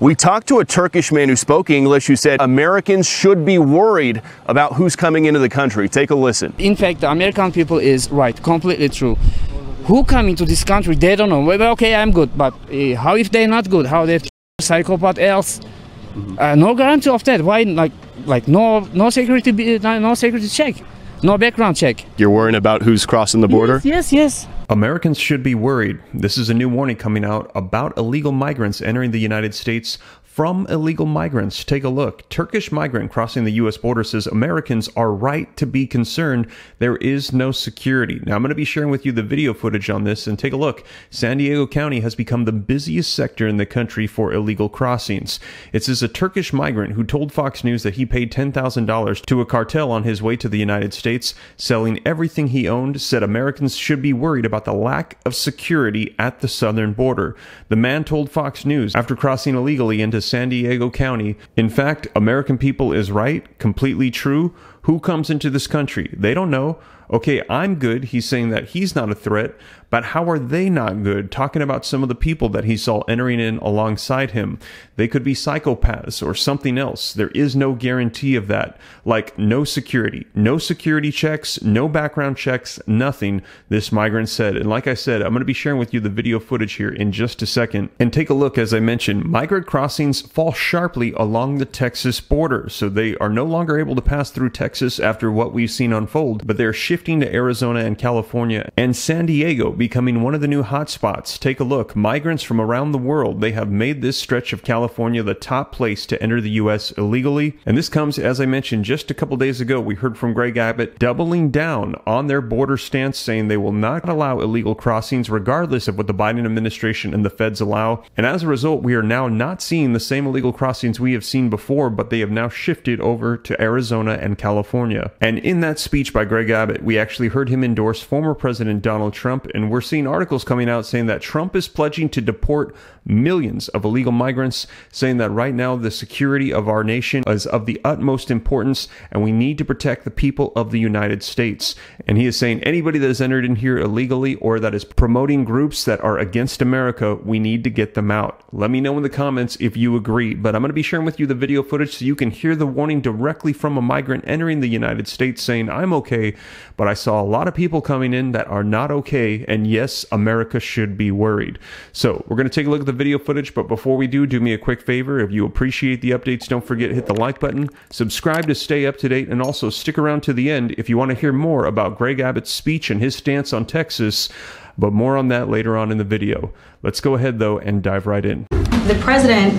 We talked to a Turkish man who spoke English who said Americans should be worried about who's coming into the country. Take a listen. In fact, the American people is right, completely true. Who come into this country, they don't know. Well, okay, I'm good, but how if they're not good? How they psychopath else? No guarantee of that. Why, like no security, no security check, no background check. You're worrying about who's crossing the border? Yes. Americans should be worried. This is a new warning coming out about illegal migrants entering the United States from illegal migrants. Take a look. Turkish migrant crossing the U.S. border says Americans are right to be concerned. There is no security. Now, I'm going to be sharing with you the video footage on this, and take a look. San Diego County has become the busiest sector in the country for illegal crossings. It says a Turkish migrant who told Fox News that he paid $10,000 to a cartel on his way to the United States, selling everything he owned, said Americans should be worried about the lack of security at the southern border. The man told Fox News after crossing illegally into San Diego County, in fact, American people is right, completely true. Who comes into this country? They don't know. Okay, I'm good. He's saying that he's not a threat, but how are they not good? Talking about some of the people that he saw entering in alongside him. They could be psychopaths or something else. There is no guarantee of that. Like no security checks, no background checks, nothing, this migrant said. And like I said, I'm going to be sharing with you the video footage here in just a second. And take a look, as I mentioned, migrant crossings fall sharply along the Texas border. So they are no longer able to pass through Texas after what we've seen unfold, but they're shifting to Arizona and California, and San Diego becoming one of the new hotspots. Take a look. Migrants from around the world, they have made this stretch of California the top place to enter the U.S. illegally. And this comes, as I mentioned, just a couple days ago, we heard from Greg Abbott doubling down on their border stance, saying they will not allow illegal crossings regardless of what the Biden administration and the feds allow. And as a result, we are now not seeing the same illegal crossings we have seen before, but they have now shifted over to Arizona and California. And in that speech by Greg Abbott, we actually heard him endorse former President Donald Trump, and we're seeing articles coming out saying that Trump is pledging to deport millions of illegal migrants, saying that right now the security of our nation is of the utmost importance and we need to protect the people of the United States. And he is saying anybody that has entered in here illegally or that is promoting groups that are against America, we need to get them out. Let me know in the comments if you agree, but I'm going to be sharing with you the video footage so you can hear the warning directly from a migrant entering the United States saying, I'm okay, but I saw a lot of people coming in that are not okay, and yes, America should be worried. So we're going to take a look at the video footage, but before we do me a quick favor. If you appreciate the updates, don't forget to hit the like button, subscribe to stay up to date, and also stick around to the end if you want to hear more about Greg Abbott's speech and his stance on Texas, but more on that later on in the video. Let's go ahead though and dive right in. The president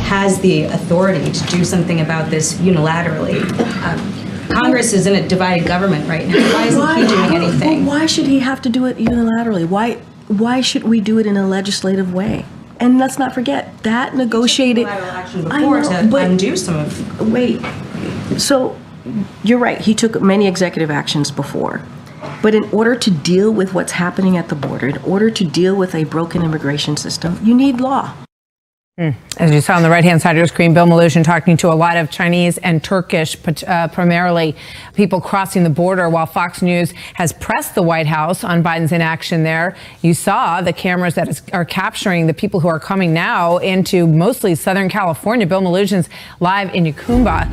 has the authority to do something about this unilaterally. Congress is in a divided government right now. Why isn't he doing anything? Why should he have to do it unilaterally? Why should we do it in a legislative way? And let's not forget that negotiated action before to undo some of. Wait, so you're right. He took many executive actions before, but in order to deal with what's happening at the border, in order to deal with a broken immigration system, you need law. As you saw on the right-hand side of your screen, Bill Melugin talking to a lot of Chinese and Turkish, primarily people crossing the border, while Fox News has pressed the White House on Biden's inaction there. You saw the cameras that are capturing the people who are coming now into mostly Southern California. Bill Melugin's live in Yacumba.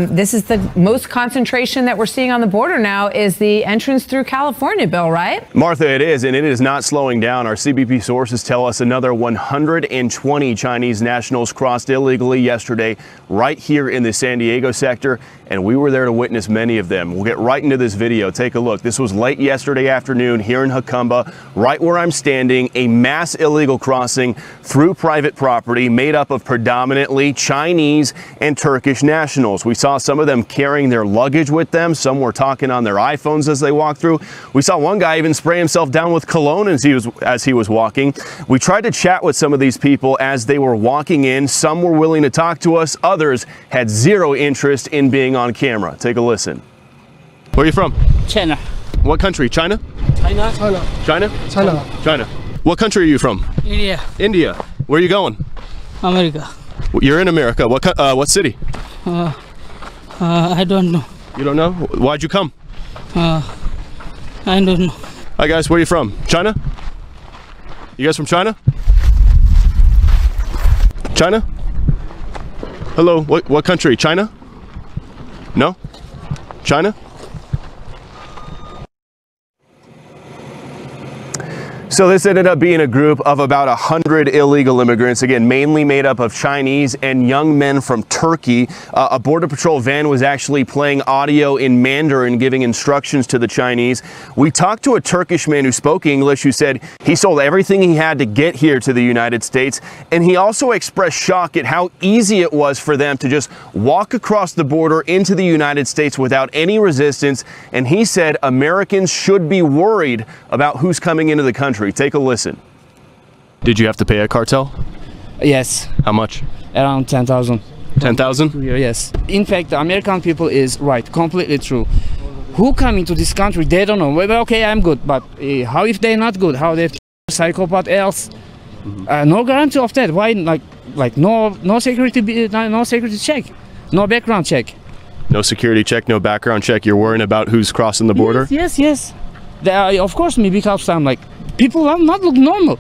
This is the most concentration that we're seeing on the border now is the entrance through California, Bill, right? Martha, it is, and it is not slowing down. Our CBP sources tell us another 120 Chinese nationals crossed illegally yesterday right here in the San Diego sector, and we were there to witness many of them. We'll get right into this video. Take a look. This was late yesterday afternoon here in Yacumba, right where I'm standing, a mass illegal crossing through private property made up of predominantly Chinese and Turkish nationals. We saw some of them carrying their luggage with them. Some were talking on their iPhones as they walked through. We saw one guy even spray himself down with cologne as he was walking. We tried to chat with some of these people as they were walking in. Some were willing to talk to us. Others had zero interest in being on camera. Take a listen. Where are you from? China. What country? China? China. China. What country are you from? India. India. Where are you going? America. You're in America. What city? I don't know. You don't know? Why'd you come? I don't know. Hi guys, where are you from? China? You guys from China? China? Hello, what country? China? No? China? So this ended up being a group of about 100 illegal immigrants, again, mainly made up of Chinese and young men from Turkey. A Border Patrol van was actually playing audio in Mandarin, giving instructions to the Chinese. We talked to a Turkish man who spoke English, who said he sold everything he had to get here to the United States. And he also expressed shock at how easy it was for them to just walk across the border into the United States without any resistance. And he said Americans should be worried about who's coming into the country. Take a listen. Did you have to pay a cartel? Yes, How much? around 10,000. 10,000? Yes. In fact, the American people is right, completely true. Who come into this country? They don't know. Well, okay, I'm good, but how if they're not good? How they psychopath else? No guarantee of that. Why? Like no security, no security check, no background check. No security check, no background check. You're worrying about who's crossing the border? Yes. Of course, me, because I'm like, people are not look normal.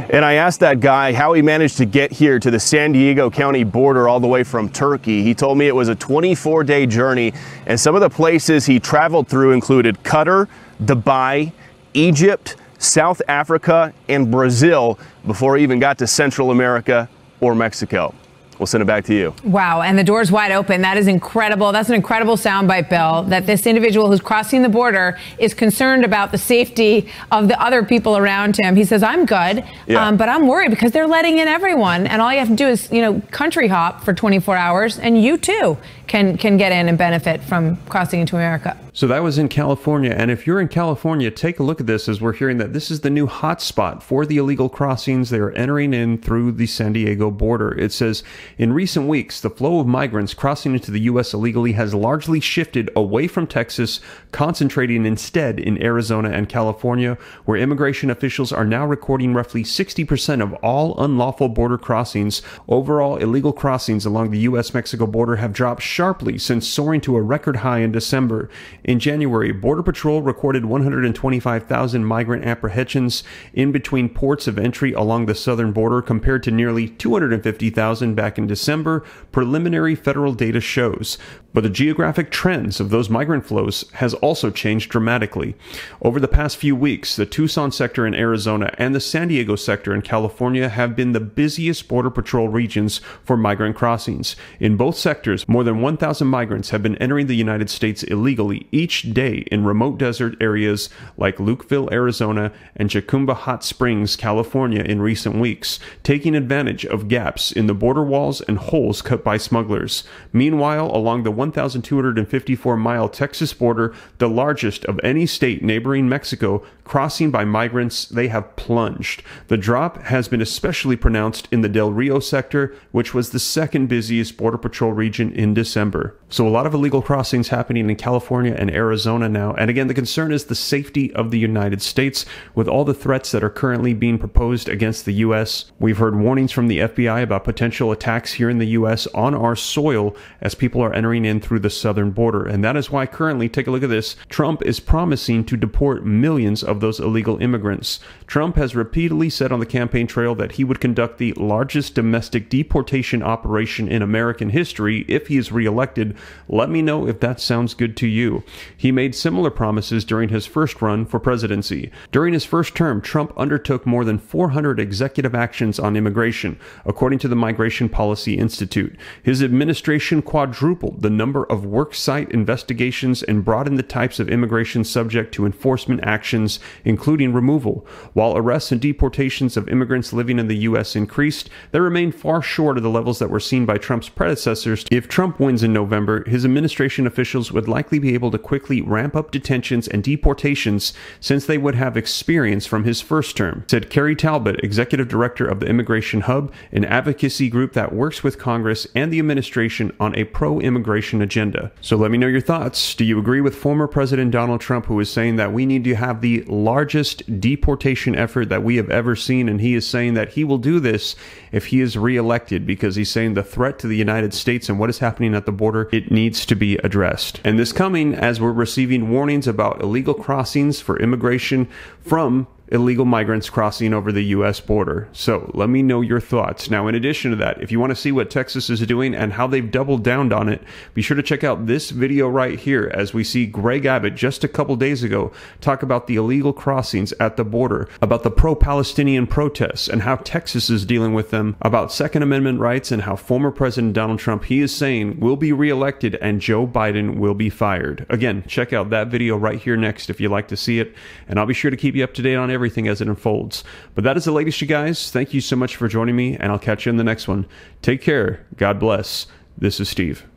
And I asked that guy how he managed to get here to the San Diego County border all the way from Turkey. He told me it was a 24-day journey, and some of the places he traveled through included Qatar, Dubai, Egypt, South Africa, and Brazil before he even got to Central America or Mexico. We'll send it back to you. Wow, and the door's wide open. That is incredible. That's an incredible soundbite, Bill, that this individual who's crossing the border is concerned about the safety of the other people around him. He says, I'm good, but I'm worried because they're letting in everyone, and all you have to do is, country hop for 24 hours, and you too can get in and benefit from crossing into America. So that was in California, and if you're in California, take a look at this as we're hearing that this is the new hotspot for the illegal crossings. They are entering in through the San Diego border. It says, in recent weeks, the flow of migrants crossing into the U.S. illegally has largely shifted away from Texas, concentrating instead in Arizona and California, where immigration officials are now recording roughly 60% of all unlawful border crossings. Overall, illegal crossings along the U.S.-Mexico border have dropped sharply since soaring to a record high in December. In January, Border Patrol recorded 125,000 migrant apprehensions in between ports of entry along the southern border compared to nearly 250,000 back in December, preliminary federal data shows. But the geographic trends of those migrant flows has also changed dramatically. Over the past few weeks, the Tucson sector in Arizona and the San Diego sector in California have been the busiest Border Patrol regions for migrant crossings. In both sectors, more than 1,000 migrants have been entering the United States illegally each day in remote desert areas like Lukeville, Arizona, and Jacumba Hot Springs, California in recent weeks, taking advantage of gaps in the border walls and holes cut by smugglers. Meanwhile, along the 1,254-mile Texas border, the largest of any state neighboring Mexico, crossing by migrants, they have plunged. The drop has been especially pronounced in the Del Rio sector, which was the second busiest Border Patrol region in December. So a lot of illegal crossings happening in California and Arizona now. And again, the concern is the safety of the United States with all the threats that are currently being proposed against the U.S. We've heard warnings from the FBI about potential attacks here in the U.S. on our soil as people are entering in through the southern border. And that is why currently, take a look at this, Trump is promising to deport millions of those illegal immigrants. Trump has repeatedly said on the campaign trail that he would conduct the largest domestic deportation operation in American history if he is reelected. Let me know if that sounds good to you. He made similar promises during his first run for presidency. During his first term, Trump undertook more than 400 executive actions on immigration, according to the Migration Policy Institute. His administration quadrupled the number of worksite investigations and broadened the types of immigration subject to enforcement actions, including removal. While arrests and deportations of immigrants living in the U.S. increased, they remained far short of the levels that were seen by Trump's predecessors. If Trump wins in November, his administration officials would likely be able to quickly ramp up detentions and deportations since they would have experience from his first term, said Carrie Talbot, executive director of the Immigration Hub, an advocacy group that works with Congress and the administration on a pro-immigration agenda. So let me know your thoughts. Do you agree with former President Donald Trump, who is saying that we need to have the largest deportation effort that we have ever seen, and he is saying that he will do this if he is reelected because he's saying the threat to the United States and what is happening at the border, it needs to be addressed. And this coming as we're receiving warnings about illegal crossings for immigration from illegal migrants crossing over the U.S. border. So let me know your thoughts. Now, in addition to that, if you want to see what Texas is doing and how they've doubled down on it, be sure to check out this video right here as we see Greg Abbott just a couple days ago talk about the illegal crossings at the border, about the pro-Palestinian protests and how Texas is dealing with them, about Second Amendment rights and how former President Donald Trump, he is saying, will be reelected and Joe Biden will be fired. Again, check out that video right here next if you'd like to see it, and I'll be sure to keep you up to date on everything as it unfolds. But that is the latest, you guys. Thank you so much for joining me, and I'll catch you in the next one. Take care. God bless. This is Steve.